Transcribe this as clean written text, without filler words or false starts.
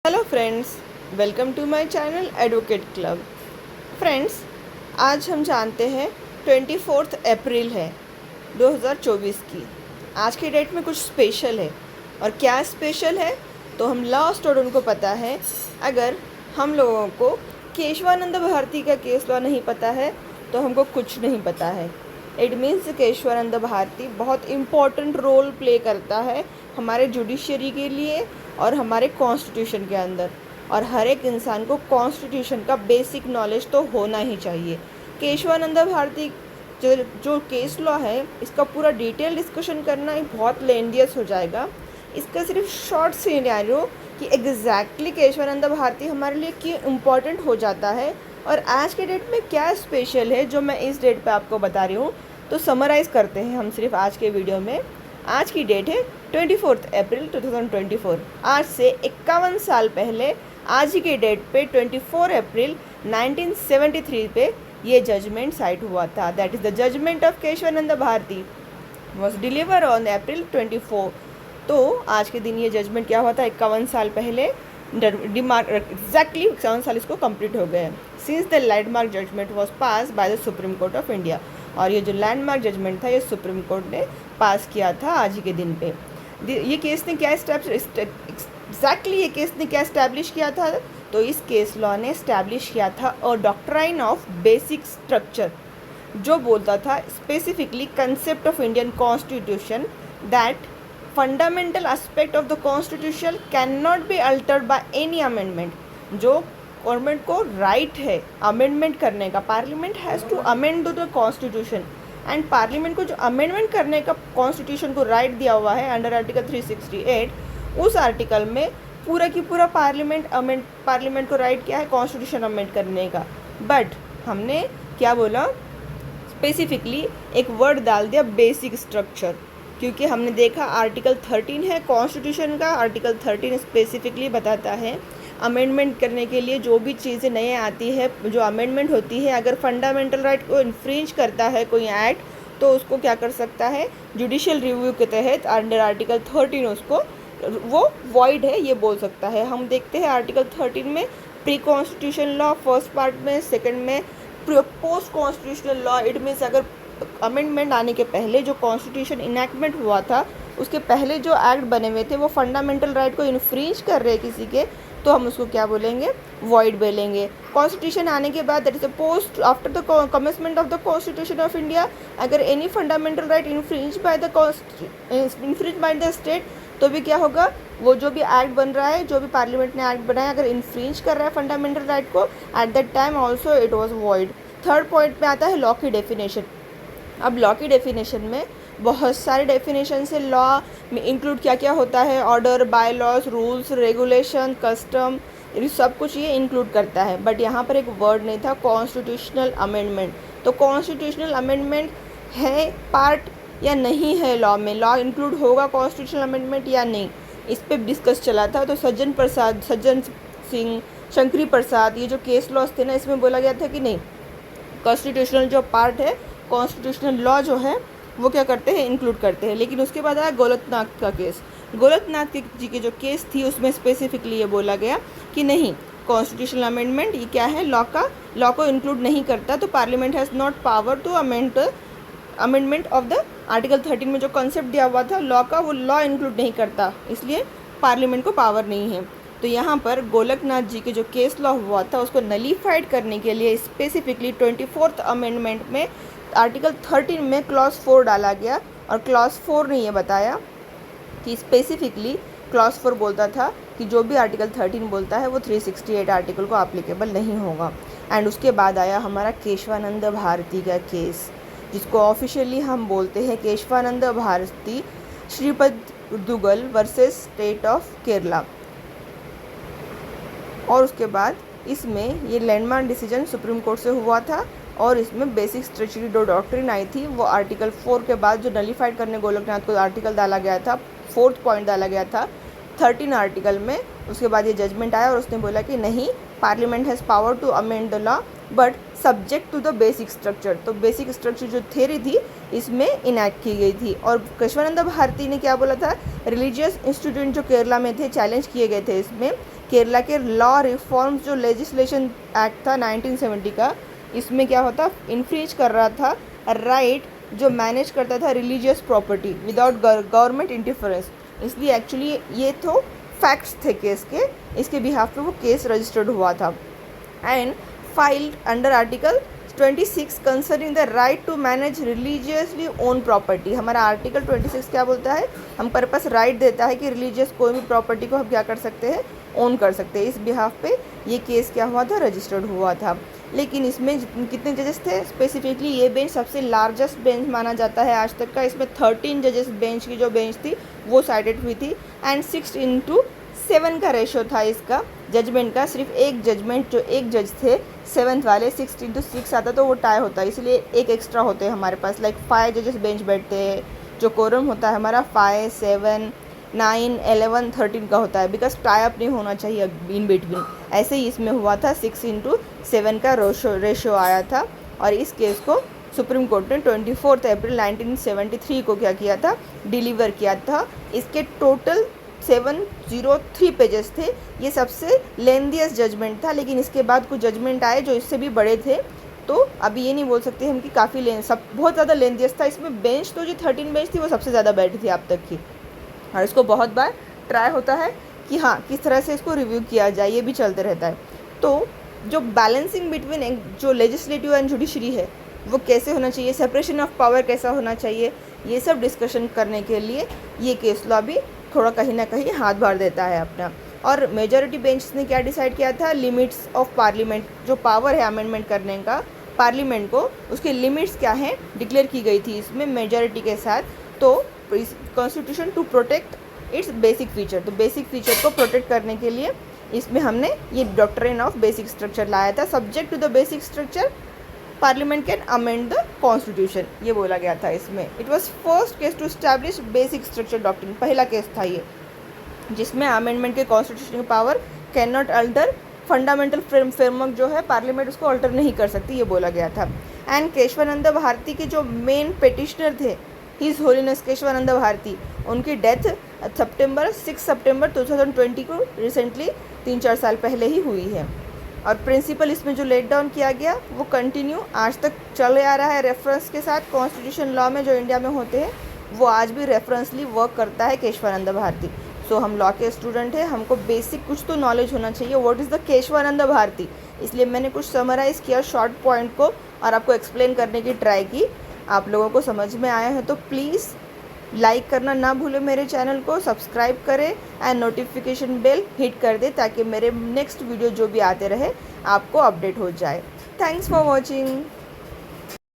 Hello friends, welcome to my channel advocate club. Friends, आज हम जानते हैं 24 अप्रैल है 2024 की। आज की डेट में कुछ स्पेशल है। और क्या स्पेशल है तो हम लॉ स्टूडेंट को पता है। अगर हम लोगों को केशवानंद भारती का केस लॉ नहीं पता है तो हमको कुछ नहीं पता है। इट मीन्स केशवानंद भारती बहुत इम्पोर्टेंट रोल प्ले करता है हमारे जुडिशरी के लिए और हमारे कॉन्स्टिट्यूशन के अंदर। और हर एक इंसान को कॉन्स्टिट्यूशन का बेसिक नॉलेज तो होना ही चाहिए। केशवानंद भारती जो केस लॉ है, इसका पूरा डिटेल डिस्कशन करना ही बहुत लेंडियस हो जाएगा। इसका सिर्फ शॉर्ट सिनेरियो कि एग्जैक्टली केशवानंद भारती हमारे लिए क्यों इम्पोर्टेंट हो जाता है और आज के डेट में क्या स्पेशल है जो मैं इस डेट पे आपको बता रही हूँ। तो समराइज़ करते हैं हम सिर्फ आज के वीडियो में। आज की डेट है 24 अप्रैल 2024। आज से 51 साल पहले आज ही के डेट पे 24 अप्रैल 1973 पे ये जजमेंट साइट हुआ था। That is the judgment of Keshavananda Bharati was delivered on April 24। तो आज के दिन ये जजमेंट क्या हुआ था 51 साल पहले। एग्जैक्टली 51 साल इसको कंप्लीट हो गए since the landmark judgment was pass by the Supreme Court of India. और ये जो लैंडमार्क जजमेंट था ये सुप्रीम कोर्ट ने पास किया था आज ही के दिन पे। ये केस ने क्या एग्जैक्टली क्या इस्टेब्लिश किया था तो इस केस लॉ ने इस्टेब्लिश किया था और डॉक्ट्राइन ऑफ बेसिक स्ट्रक्चर, जो बोलता था specifically concept of Indian constitution that fundamental aspect of the constitution can not be altered by any amendment. जो गवर्नमेंट को राइट है अमेंडमेंट करने का, parliament has to amend the constitution and parliament को जो अमेंडमेंट करने का कॉन्स्टिट्यूशन को राइट दिया हुआ है अंडर आर्टिकल 368, उस आर्टिकल में पूरा की पूरा पार्लियामेंट को राइट किया है कॉन्स्टिट्यूशन अमेंड करने का। बट हमने क्या बोला, स्पेसिफिकली एक वर्ड डाल दिया बेसिक स्ट्रक्चर, क्योंकि हमने देखा आर्टिकल 13 है कॉन्स्टिट्यूशन का। आर्टिकल 13 स्पेसिफिकली बताता है अमेंडमेंट करने के लिए जो भी चीज़ें नए आती है, जो अमेंडमेंट होती है, अगर फंडामेंटल राइट को इन्फ्रिंज करता है कोई एक्ट तो उसको क्या कर सकता है, जुडिशियल रिव्यू के तहत अंडर आर्टिकल 13 उसको वो वॉइड है ये बोल सकता है। हम देखते हैं आर्टिकल 13 में pre constitution law first part में, सेकंड में post constitutional law. It means अगर अमेंडमेंट आने के पहले जो कॉन्स्टिट्यूशन इनैक्टमेंट हुआ था उसके पहले जो एक्ट बने हुए थे वो फंडामेंटल राइट को इन्फ्रिंज कर रहे किसी के, तो हम उसको क्या बोलेंगे, वॉइड बोलेंगे। कॉन्स्टिट्यूशन आने के बाद that is the post after the commencement of the constitution of India, अगर any fundamental right infringe by the state तो भी क्या होगा, वो जो भी एक्ट बन रहा है, जो भी पार्लियामेंट ने एक्ट बनाया अगर इन्फ्रिंज कर रहा है फंडामेंटल राइट को, at that time also it was void. Third point में आता है लॉ की डेफिनेशन। अब लॉ की डेफिनेशन में बहुत सारे डेफिनेशन से लॉ में इंक्लूड क्या क्या होता है, order, bylaws, rules, regulation, custom, सब कुछ ये इंक्लूड करता है। बट यहाँ पर एक वर्ड नहीं था कॉन्स्टिट्यूशनल अमेंडमेंट। तो कॉन्स्टिट्यूशनल अमेंडमेंट है पार्ट या नहीं है लॉ में, लॉ इंक्लूड होगा कॉन्स्टिट्यूशनल अमेंडमेंट या नहीं, इस पर डिस्कस चला था। तो सज्जन सिंह, शंकरी प्रसाद, ये जो केस लॉस थे ना, इसमें बोला गया था कि नहीं, कॉन्स्टिट्यूशनल जो पार्ट है, कॉन्स्टिट्यूशनल लॉ जो है वो क्या करते हैं, इंक्लूड करते हैं। लेकिन उसके बाद आया गोलकनाथ का केस। गोलकनाथ जी की जो केस थी उसमें स्पेसिफिकली ये बोला गया कि नहीं, कॉन्स्टिट्यूशनल अमेंडमेंट ये क्या है, लॉ को इंक्लूड नहीं करता। तो parliament has not power to amendment of the article 13 में जो कॉन्सेप्ट दिया हुआ था लॉ का, वो लॉ इंक्लूड नहीं करता, इसलिए पार्लियामेंट को पावर नहीं है। तो यहाँ पर गोलकनाथ जी के जो केस लॉ हुआ था उसको नलीफाइड करने के लिए स्पेसिफिकली 24th अमेंडमेंट में आर्टिकल 13 में क्लॉज 4 डाला गया। और क्लॉज 4 ने ये बताया कि स्पेसिफिकली क्लॉज 4 बोलता था कि जो भी आर्टिकल 13 बोलता है वो 368 आर्टिकल को एप्लीकेबल नहीं होगा। एंड उसके बाद आया हमारा केशवानंद भारती का केस, जिसको ऑफिशियली हम बोलते हैं Keshavananda Bharati Shripad Dugal versus state of Kerala. और उसके बाद इसमें ये लैंडमार्क डिसीजन सुप्रीम कोर्ट से हुआ था और इसमें बेसिक स्ट्रक्चरल जो डॉक्ट्रिन आई थी वो आर्टिकल 4 के बाद जो नलीफाइड करने गोलकनाथ को आर्टिकल डाला गया था, 4th पॉइंट डाला गया था 13 आर्टिकल में। उसके बाद ये जजमेंट आया और उसने बोला कि नहीं, parliament has power to amend the law but subject to the basic structure. तो बेसिक स्ट्रक्चर जो थ्योरी थी इसमें इनैक्ट की गई थी। और केशवानंद भारती ने क्या बोला था, रिलीजियस इंस्टीट्यूट जो केरला में थे चैलेंज किए गए थे इसमें, केरला के लॉ रिफॉर्म्स जो लेजिस्लेशन एक्ट था 1970 का, इसमें क्या होता, इन्फ्रिंज कर रहा था राइट जो मैनेज करता था religious property without government interference. इसलिए एक्चुअली ये तो फैक्ट्स थे केस के, इसके बिहाफ पे वो केस रजिस्टर्ड हुआ था and filed under article 26 concerning the right to manage religiously own property. हमारा आर्टिकल 26 क्या बोलता है, हमारे पास राइट देता है कि रिलीजियस कोई भी प्रॉपर्टी को हम क्या कर सकते हैं, ओन कर सकते हैं। इस बिहाफ पे ये केस क्या हुआ था, रजिस्टर्ड हुआ था। लेकिन इसमें कितने जजेस थे, स्पेसिफिकली ये बेंच सबसे लार्जेस्ट बेंच माना जाता है आज तक का। इसमें 13 जजेस बेंच की जो बेंच थी वो साइडेड हुई थी एंड 6:7 का रेशो था इसका जजमेंट का। सिर्फ एक जजमेंट जो एक जज थे 7th वाले 6:6 आता तो वो टाई होता है, इसलिए एक एक्स्ट्रा होते हैं हमारे पास। लाइक 5 जजेस बेंच बैठते हैं, जो कोरम होता है हमारा 5, 7, 9, 11, 13 का होता है, बिकॉज टाई अप नहीं होना चाहिए इन बिटवीन। ऐसे ही इसमें हुआ था 6:7 का रेशो आया था। और इस केस को सुप्रीम कोर्ट ने 24 अप्रैल 1973 को क्या किया था, डिलीवर किया था। इसके टोटल 703 पेजेस थे। ये सबसे लेंथीएस्ट जजमेंट था, लेकिन इसके बाद कुछ जजमेंट आए जो इससे भी बड़े थे। तो अभी ये नहीं बोल सकते हम कि काफ़ी सब बहुत ज़्यादा लेंथीएस्ट था। इसमें बेंच तो जो 13 बेंच थी वो सबसे ज़्यादा बैठी थी अब तक की। और इसको बहुत बार ट्राई होता है कि हाँ किस तरह से इसको रिव्यू किया जाए, ये भी चलते रहता है। तो जो बैलेंसिंग बिटवीन जो लेजिस्लेटिव एंड जुडिशरी है वो कैसे होना चाहिए, सेपरेशन ऑफ पावर कैसा होना चाहिए, ये सब डिस्कशन करने के लिए ये केस लॉ भी थोड़ा कहीं ना कहीं हाथ भर देता है अपना। और मेजॉरिटी बेंच ने क्या डिसाइड किया था, लिमिट्स ऑफ पार्लियामेंट, जो पावर है अमेंडमेंट करने का पार्लियामेंट को, उसके लिमिट्स क्या हैं डिक्लेयर की गई थी इसमें मेजॉरिटी के साथ। तो constitution to protect its basic feature, तो बेसिक फीचर को प्रोटेक्ट करने के लिए इसमें हमने ये डॉक्ट्रिन ऑफ बेसिक स्ट्रक्चर लाया था। Subject to the basic structure parliament can amend the constitution, ये बोला गया था इसमें। It was first case to establish basic structure doctrine, पहला केस था ये जिसमें अमेंडमेंट के कॉन्स्टिट्यूशन की power can not alter fundamental framework जो है पार्लियामेंट उसको अल्टर नहीं कर सकती, ये बोला गया था। एंड केशवानंद भारती के जो मेन पेटिशनर थे हिज होलीनेस केशवानंद भारती, उनकी डेथ 6 सितंबर 2020 को रिसेंटली 3-4 साल पहले ही हुई है। और प्रिंसिपल इसमें जो लेट डाउन किया गया वो कंटिन्यू आज तक चले आ रहा है रेफरेंस के साथ। कॉन्स्टिट्यूशन लॉ में जो इंडिया में होते हैं वो आज भी रेफरेंसली वर्क करता है केशवानंद भारती। सो हम लॉ के स्टूडेंट हैं, हमको बेसिक कुछ तो नॉलेज होना चाहिए what is the Keshavananda Bharati. इसलिए मैंने कुछ समराइज़ किया शॉर्ट पॉइंट को और आपको एक्सप्लेन करने की ट्राई की। आप लोगों को समझ में आया है तो प्लीज़ लाइक करना ना भूलें, मेरे चैनल को सब्सक्राइब करें एंड नोटिफिकेशन बेल हिट कर दें ताकि मेरे नेक्स्ट वीडियो जो भी आते रहे आपको अपडेट हो जाए। Thanks for watching.